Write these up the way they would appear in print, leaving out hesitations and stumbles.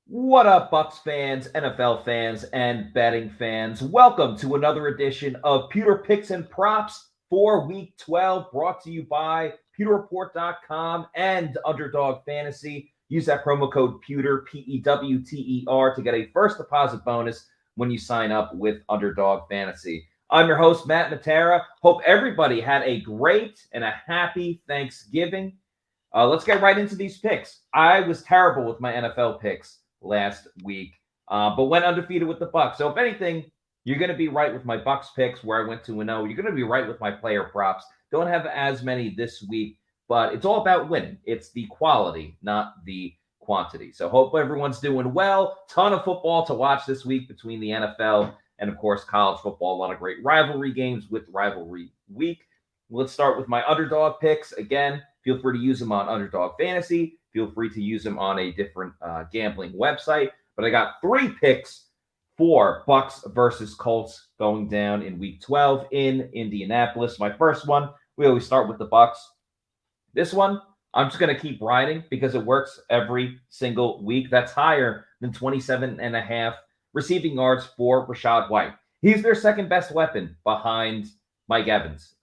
What up, Bucs fans, NFL fans, and betting fans? Welcome to another edition of Pewter Picks and Props for Week 12, brought to you by PewterReport.com and Underdog Fantasy. Use that promo code Pewter, Pewter, to get a first deposit bonus when you sign up with Underdog Fantasy. I'm your host, Matt Matera. Hope everybody had a great and a happy Thanksgiving. Let's get right into these picks. I was terrible with my NFL picks last week, but went undefeated with the Bucs. So if anything, you're going to be right with my Bucs picks where I went 2-0. You're going to be right with my player props. Don't have as many this week, but it's all about winning. It's the quality, not the quantity. So hope everyone's doing well. Ton of football to watch this week between the NFL and, of course, college football. A lot of great rivalry games with rivalry week. Let's start with my underdog picks. Again, feel free to use them on Underdog Fantasy. Feel free to use them on a different gambling website. But I got 3 picks for Bucs versus Colts going down in Week 12 in Indianapolis. My first one, we always start with the Bucs. This one, I'm just going to keep riding because it works every single week. That's higher than 27.5 receiving yards for Rachaad White. He's their second best weapon behind Mike Evans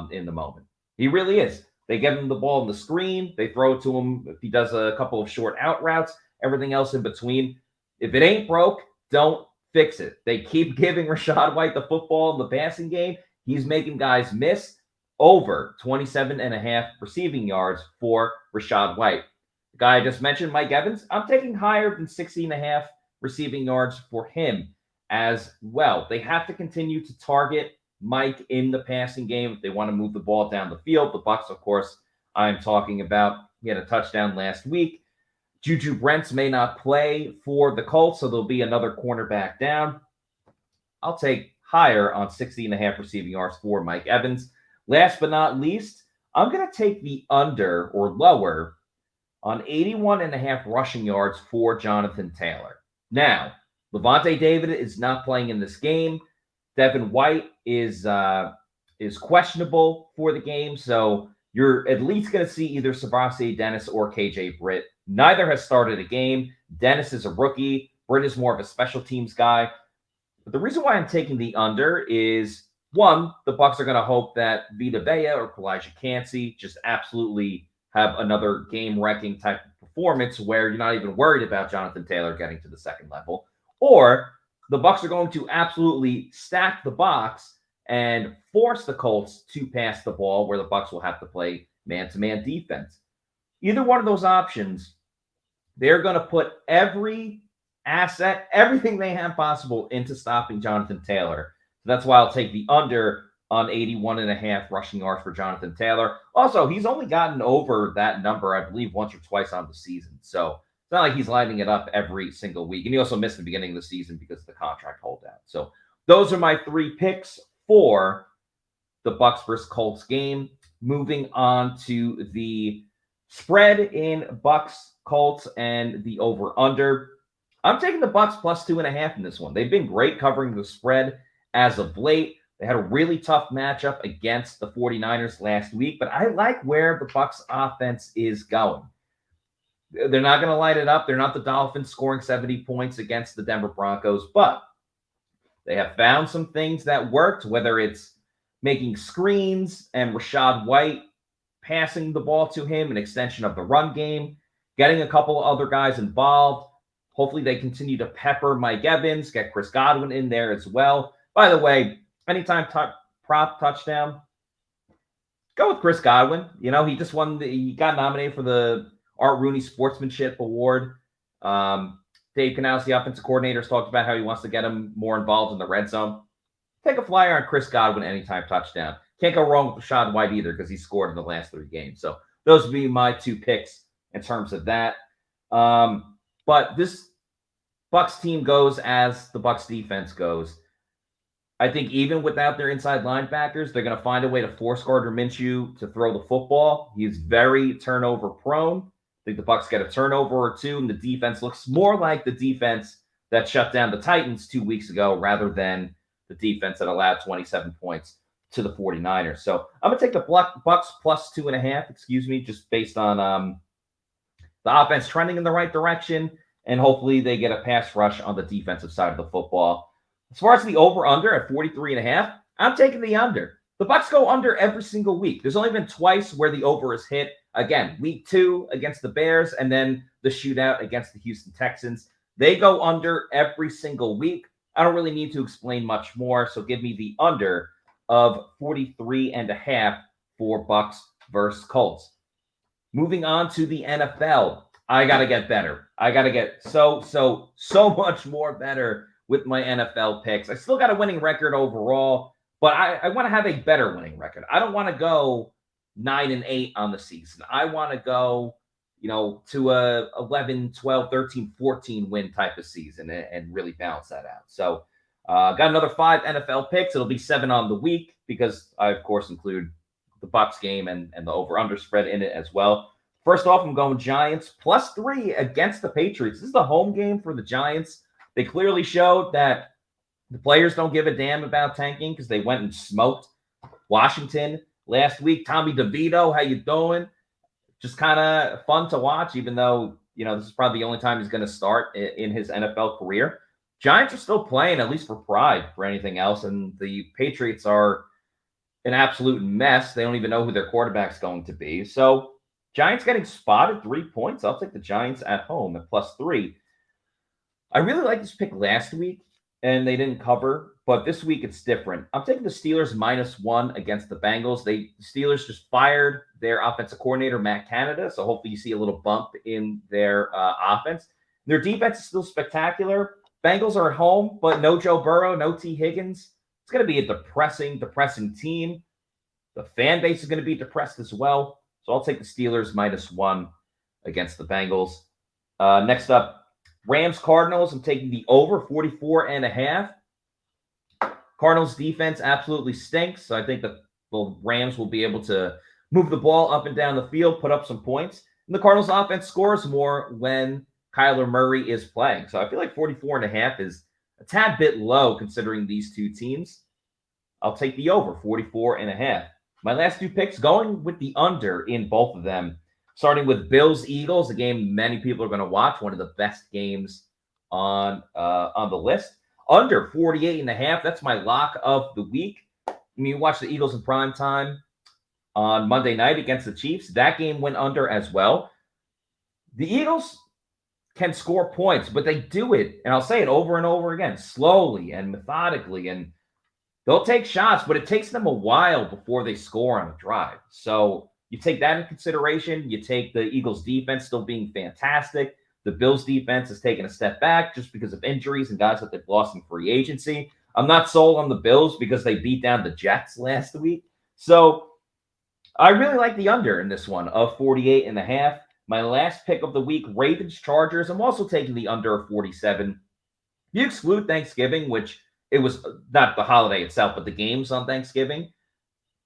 in the moment. He really is. They give him the ball on the screen. They throw it to him if he does a couple of short out routes, everything else in between. If it ain't broke, don't fix it. They keep giving Rachaad White the football in the passing game. He's making guys miss. Over 27.5 receiving yards for Rachaad White. The guy I just mentioned, Mike Evans, I'm taking higher than 60.5 receiving yards for him as well. They have to continue to target Mike in the passing game if they want to move the ball down the field. The Bucs, of course, I'm talking about. He had a touchdown last week. Juju Brents may not play for the Colts, so there'll be another cornerback down. I'll take higher on 60.5 receiving yards for Mike Evans. Last but not least, I'm going to take the under or lower on 81.5 rushing yards for Jonathan Taylor. Now, Levante David is not playing in this game. Devin White is questionable for the game, so you're at least going to see either Savasi Dennis or KJ Britt. Neither has started a game. Dennis is a rookie. Britt is more of a special teams guy. But the reason why I'm taking the under is, one, the Bucs are going to hope that Vita Vea or Kalijah Cansey just absolutely have another game-wrecking type of performance where you're not even worried about Jonathan Taylor getting to the second level. Or the Bucs are going to absolutely stack the box and force the Colts to pass the ball where the Bucs will have to play man-to-man defense. Either one of those options, they're going to put every asset, everything they have possible into stopping Jonathan Taylor. So that's why I'll take the under on 81.5 rushing yards for Jonathan Taylor. Also, he's only gotten over that number, I believe, once or twice on the season. So it's not like he's lining it up every single week. And he also missed the beginning of the season because of the contract holdout. So those are my 3 picks for the Bucs versus Colts game. Moving on to the spread in Bucs, Colts, and the over-under. I'm taking the Bucs plus 2.5 in this one. They've been great covering the spread as of late. They had a really tough matchup against the 49ers last week, but I like where the Bucs offense is going. They're not going to light it up. They're not the Dolphins scoring 70 points against the Denver Broncos, but they have found some things that worked, whether it's making screens and Rachaad White passing the ball to him, an extension of the run game, getting a couple of other guys involved. Hopefully they continue to pepper Mike Evans, get Chris Godwin in there as well. By the way, anytime prop touchdown, go with Chris Godwin. You know, he just he got nominated for the Art Rooney Sportsmanship Award. Dave Canales, the offensive coordinator, has talked about how he wants to get him more involved in the red zone. Take a flyer on Chris Godwin anytime touchdown. Can't go wrong with Rachaad White either because he scored in the last 3 games. So those would be my 2 picks in terms of that. But this Bucs team goes as the Bucs defense goes. I think even without their inside linebackers, they're going to find a way to force Gardner Minshew to throw the football. He's very turnover prone. I think the Bucs get a turnover or 2, and the defense looks more like the defense that shut down the Titans 2 weeks ago rather than the defense that allowed 27 points to the 49ers. So I'm going to take the Bucs plus 2.5, just based on the offense trending in the right direction and hopefully they get a pass rush on the defensive side of the football. As far as the over-under at 43.5, I'm taking the under. The Bucs go under every single week. There's only been twice where the over is hit. Again, week 2 against the Bears, and then the shootout against the Houston Texans. They go under every single week. I don't really need to explain much more, so give me the under of 43.5 for Bucs versus Colts. Moving on to the NFL, I got to get better. I got to get so much more better with my NFL picks. I still got a winning record overall, but I want to have a better winning record. I don't want to go 9-8 on the season. I want to go, to a 11, 12, 13, 14 win type of season and really balance that out. So got another 5 NFL picks. It'll be 7 on the week because I, of course, include the Bucs game and the over-under spread in it as well. First off, I'm going Giants +3 against the Patriots. This is the home game for the Giants. They clearly showed that the players don't give a damn about tanking because they went and smoked Washington last week. Tommy DeVito, how you doing? Just kind of fun to watch, even though, this is probably the only time he's going to start in his NFL career. Giants are still playing, at least for pride, for anything else, and the Patriots are an absolute mess. They don't even know who their quarterback's going to be. So Giants getting spotted 3 points. I'll take the Giants at home at +3. I really liked this pick last week, and they didn't cover, but this week it's different. I'm taking the Steelers -1 against the Bengals. The Steelers just fired their offensive coordinator, Matt Canada, so hopefully you see a little bump in their offense. Their defense is still spectacular. Bengals are at home, but no Joe Burrow, no T. Higgins. It's going to be a depressing team. The fan base is going to be depressed as well. So I'll take the Steelers -1 against the Bengals. Next up, Rams-Cardinals. I'm taking the over 44.5. Cardinals defense absolutely stinks. So I think the Rams will be able to move the ball up and down the field, put up some points. And the Cardinals offense scores more when Kyler Murray is playing. So I feel like 44.5 is a tad bit low considering these two teams. I'll take the over, 44.5. My last 2 picks going with the under in both of them. Starting with Bills-Eagles, a game many people are going to watch, one of the best games on the list. Under 48.5, that's my lock of the week. You watch the Eagles in prime time on Monday night against the Chiefs. That game went under as well. The Eagles can score points, but they do it, and I'll say it over and over again, slowly and methodically, and they'll take shots, but it takes them a while before they score on a drive. So you take that in consideration. You take the Eagles' defense still being fantastic. The Bills' defense has taken a step back just because of injuries and guys that they've lost in free agency. I'm not sold on the Bills because they beat down the Jets last week. So I really like the under in this one of 48.5. My last pick of the week, Ravens-Chargers. I'm also taking the under of 47. If you exclude Thanksgiving, which it was not the holiday itself, but the games on Thanksgiving,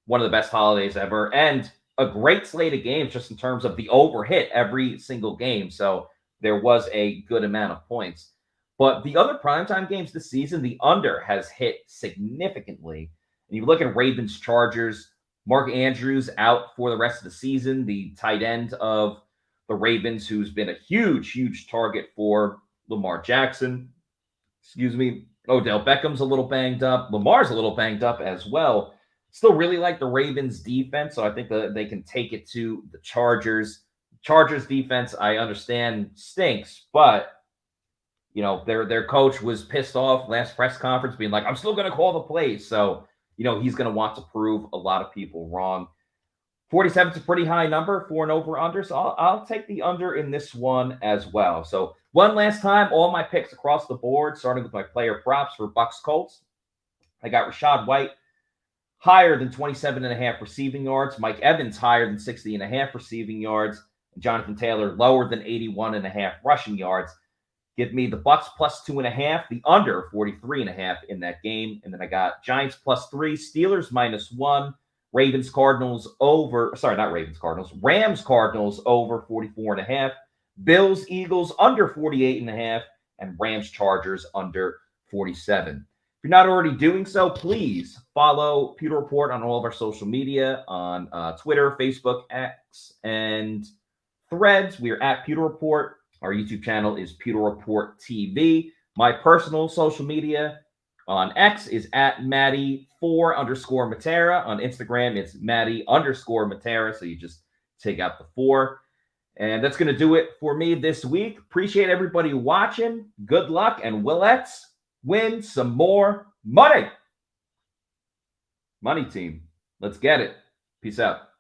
one of the best holidays ever, and a great slate of games just in terms of the over hit every single game. So there was a good amount of points. But the other primetime games this season, the under has hit significantly. And you look at Ravens-Chargers, Mark Andrews out for the rest of the season, the tight end of the Ravens, who's been a huge target for Lamar Jackson. Odell Beckham's a little banged up. Lamar's a little banged up as well. Still really like the Ravens defense, so I think that they can take it to the Chargers. Chargers defense, I understand, stinks, but their coach was pissed off last press conference, being like, I'm still going to call the plays. So, he's going to want to prove a lot of people wrong. 47 is a pretty high number for an over-under, so I'll take the under in this one as well. So one last time, all my picks across the board, starting with my player props for Bucs Colts. I got Rachaad White higher than 27.5 receiving yards, Mike Evans higher than 60.5 receiving yards, and Jonathan Taylor lower than 81.5 rushing yards. Give me the Bucs +2.5, the under 43.5 in that game. And then I got Giants +3, Steelers -1, Rams-Cardinals over 44.5, Bills-Eagles under 48.5, and Rams-Chargers under 47. If you're not already doing so, please follow Pewter Report on all of our social media on Twitter, Facebook, X, and Threads. We are at Pewter Report. Our YouTube channel is Pewter Report TV. My personal social media on X is at Matty4_Matera. On Instagram, it's Matty_Matera. So you just take out the 4. And that's going to do it for me this week. Appreciate everybody watching. Good luck, and let's win some more money. Money team. Let's get it. Peace out.